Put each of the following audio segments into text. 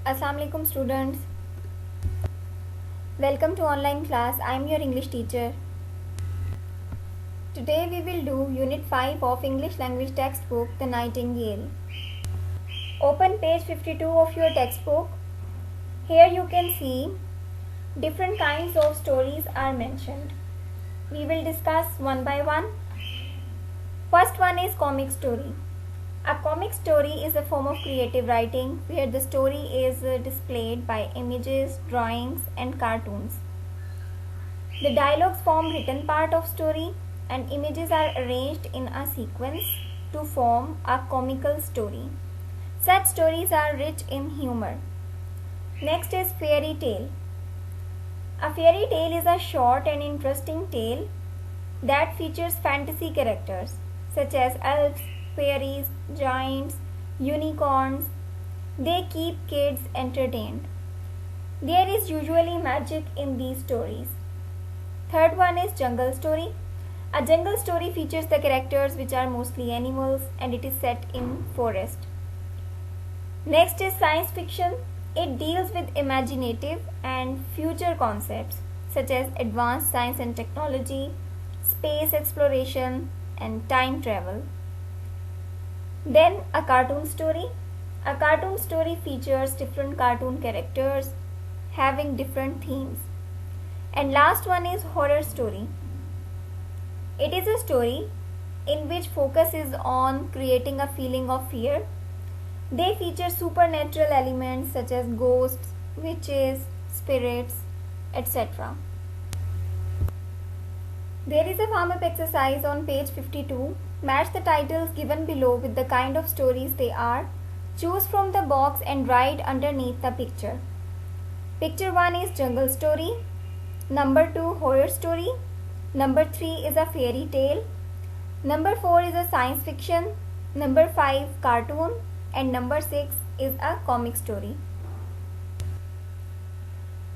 Assalamu alaikum students. Welcome to online class. I am your English teacher. Today we will do Unit 5 of English language textbook The Nightingale. Open page 52 of your textbook. Here you can see different kinds of stories are mentioned. We will discuss one by one. First one is comic story. A comic story is a form of creative writing where the story is displayed by images, drawings, and cartoons. The dialogues form written part of story and images are arranged in a sequence to form a comical story. Such stories are rich in humor. Next is fairy tale. A fairy tale is a short and interesting tale that features fantasy characters such as elves, fairies, giants, unicorns. They keep kids entertained. There is usually magic in these stories. Third one is jungle story. A jungle story features the characters which are mostly animals and it is set in forest. Next is science fiction. It deals with imaginative and future concepts such as advanced science and technology, space exploration, and time travel. Then a cartoon story. A cartoon story features different cartoon characters having different themes. And last one is horror story. It is a story in which focus is on creating a feeling of fear. They feature supernatural elements such as ghosts, witches, spirits, etc. There is a warm-up exercise on page 52. Match the titles given below with the kind of stories they are. Choose from the box and write underneath the picture. Picture 1 is jungle story. Number 2 horror story. Number 3 is a fairy tale. Number 4 is a science fiction. Number 5 cartoon. And number 6 is a comic story.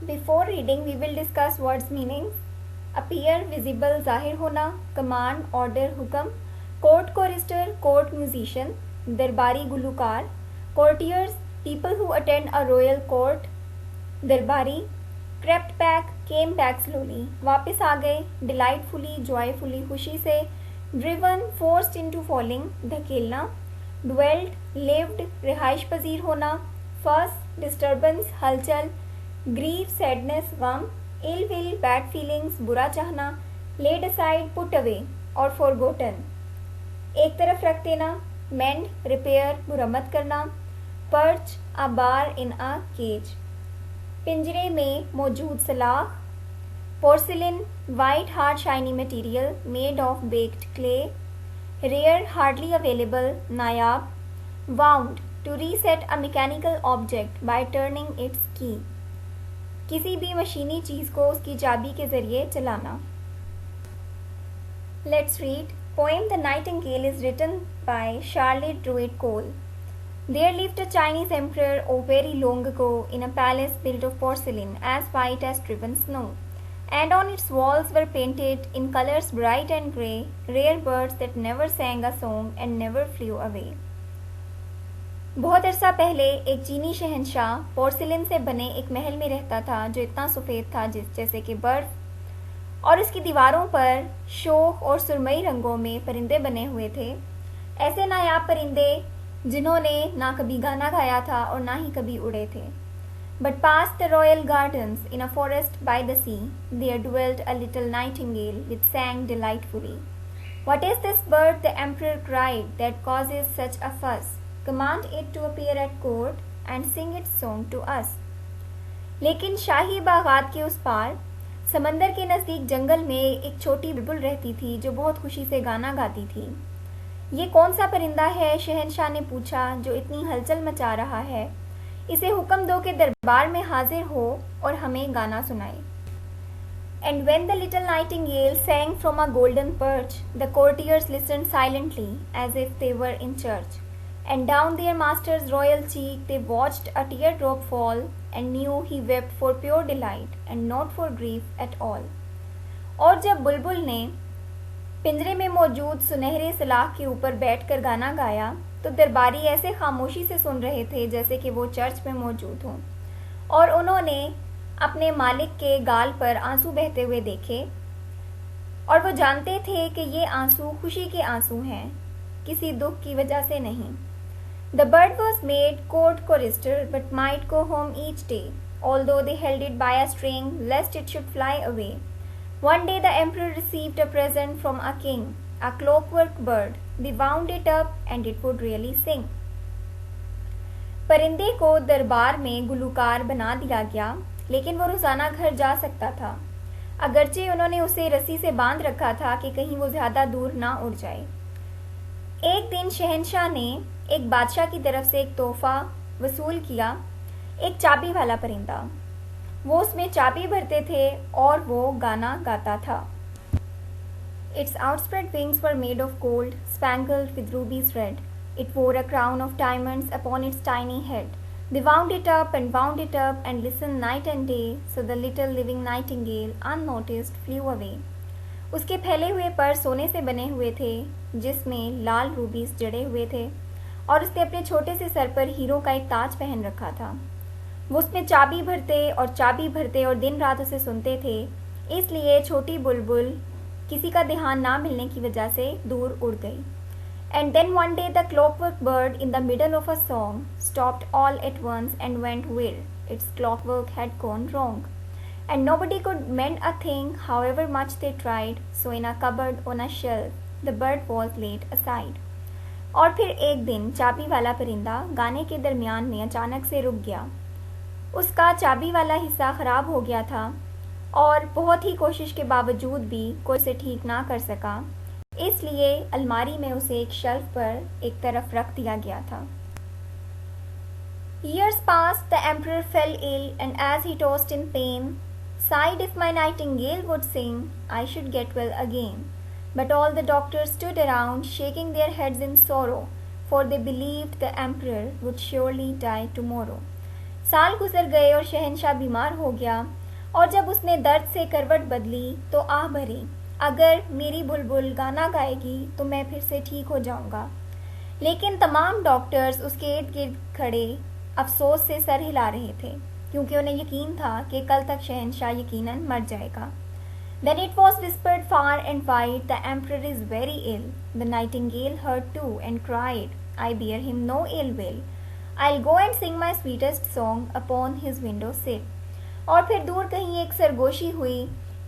Before reading, we will discuss words meanings. Appear, visible, zahir hona, command, order, hukam, court chorister, court musician, darbari gulukar, courtiers, people who attend a royal court, darbari, crept back, came back slowly, वापस आ गए, delightfully, joyfully, खुशी से, driven, forced into falling, धकेलना, dwelt, lived, रिहाइश पजीर होना, fuss, disturbance, हलचल, grief, sadness, gum, ill will, bad feelings, बुरा चाहना, laid aside, put away और forgotten. एक तरफ रख देना, mend, repair, मुरम्मत करना, perch, a bar in a cage. पिंजरे में मौजूद सलाख, porcelain, white hard shiny material made of baked clay, rare, hardly available, Nayab, wound, to reset a mechanical object by turning its key. किसी भी मशीनी चीज को उसकी चाबी के जरिए चलाना. Let's read. Poem The Nightingale is written by Charlotte Druid Cole. There lived a Chinese emperor very long ago in a palace built of porcelain as white as driven snow, and on its walls were painted in colors bright and grey rare birds that never sang a song and never flew away. बहुत अरसा पहले एक चीनी शहंशाह porcelain से बने एक महल में रहता था जो इतना सफ़ेद था जैसे कि बर्फ, और इसकी दीवारों पर शोख और सुरमई रंगों में परिंदे बने हुए थे. ऐसे नायाब परिंदे जिन्होंने ना कभी गाना गाया था और ना ही कभी उड़े थे. But past the royal gardens in a forest by the sea, there dwelt a little nightingale which sang delightfully. What is this bird, the emperor cried, that causes such a fuss? Command it to appear at court and sing its song to us. लेकिन शाही बागात के उस पार समंदर के नज़दीक जंगल में एक छोटी बुलबुल रहती थी जो बहुत खुशी से गाना गाती थी. ये कौन सा परिंदा है, शहंशाह ने पूछा, जो इतनी हलचल मचा रहा है? इसे हुक्म दो कि दरबार में हाजिर हो और हमें गाना सुनाए. And when the little nightingale sang from a golden perch, the courtiers listened silently as if they were in church. And down their master's royal cheek they watched a teardrop fall and knew he wept for pure delight and not for grief at all. और जब बुलबुल ने पिंजरे में मौजूद सुनहरे सलाख के ऊपर बैठकर गाना गाया तो दरबारी ऐसे खामोशी से सुन रहे थे जैसे कि वो चर्च में मौजूद हों, और उन्होंने अपने मालिक के गाल पर आंसू बहते हुए देखे, और वो जानते थे कि ये आंसू खुशी के आंसू हैं, किसी दुख की वजह से नहीं। The bird was made court chorister but might go home each day, although they held it by a string lest it should fly away. One day the emperor received a present from a king, a clockwork bird. They wound it up and it would really sing. परिंदे को दरबार में गुलूकार बना दिया गया, लेकिन वो रोजाना घर जा सकता था, अगरचे उन्होंने उसे रस्सी से बांध रखा था कि कहीं वो ज्यादा दूर ना उड़ जाए। एक दिन शहंशाह ने एक बादशाह की तरफ से एक तोहफा वसूल किया, एक चाबी वाला परिंदा। वो उसमें चाबी भरते थे और वो गाना गाता था। Its outspread wings were made of gold, spangled with rubies red. It wore a crown of diamonds upon its tiny head. They wound it up and listened night and day, so the little living nightingale, unnoticed, flew away. उसके फैले हुए पर सोने से बने हुए थे, जिसमें लाल रूबीज जड़े हुए थे, और उसने अपने छोटे से सर पर हीरो का एक ताज पहन रखा था। वो उसमें चाबी भरते और दिन रात उसे सुनते थे, इसलिए छोटी बुलबुल किसी का ध्यान ना मिलने की वजह से दूर उड़ गई। And then one day the clockwork bird in the middle of a song stopped all at once and went where its clockwork had gone wrong. And nobody could mend a thing however much they tried, so in a cupboard on a shelf the bird was laid aside. और फिर एक दिन चाबी वाला परिंदा गाने के दरमियान में अचानक से रुक गया। उसका चाबी वाला हिस्सा खराब हो गया था और बहुत ही कोशिश के बावजूद भी कोई उसे ठीक ना कर सका, इसलिए अलमारी में उसे एक शेल्फ पर एक तरफ रख दिया गया था। Years passed, the emperor fell ill, and as he tossed in pain, sighed, if my nightingale would sing, I should get well again. But all the doctors stood around, shaking their heads in sorrow, for they believed the emperor would surely die tomorrow. साल गुजर गए और शहंशाह बीमार हो गया, और जब उसने दर्द से करवट बदली तो आह भरी, अगर मेरी बुलबुल गाना गाएगी तो मैं फिर से ठीक हो जाऊंगा। लेकिन तमाम डॉक्टर्स उसके इर्द गिर्द खड़े अफसोस से सर हिला रहे थे, क्योंकि उन्हें यकीन था कि कल तक शहंशाह यकीनन मर जाएगा। Then it was whispered far and wide, the emperor is very ill. The nightingale heard too and cried, I bear him no ill will. I'll go and sing my sweetest song upon his window sill. और फिर दूर कहीं एक सरगोशी हुई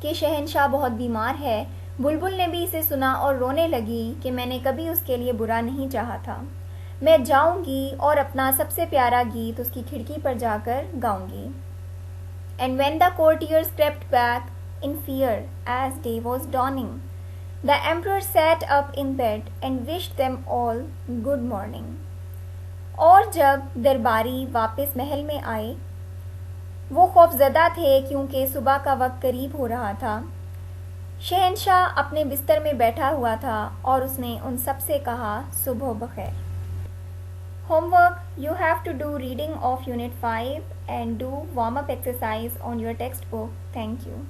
कि शहंशाह बहुत बीमार है। बुलबुल ने भी इसे सुना और रोने लगी कि मैंने कभी उसके लिए बुरा नहीं चाहा था। मैं जाऊंगी और अपना सबसे प्यारा गीत उसकी खिड़की पर जाकर गाऊंगी। And when the courtiers crept back in fear as day was dawning, the emperor sat up in bed and wished them all good morning. और जब दरबारी वापस महल में आए, वो खौफजदा थे क्योंकि सुबह का वक्त करीब हो रहा था। शहंशाह अपने बिस्तर में बैठा हुआ था और उसने उन सब से कहा, सुबह बखैर। Homework: you have to do reading of Unit 5 and do warm-up exercise on your textbook. Thank you.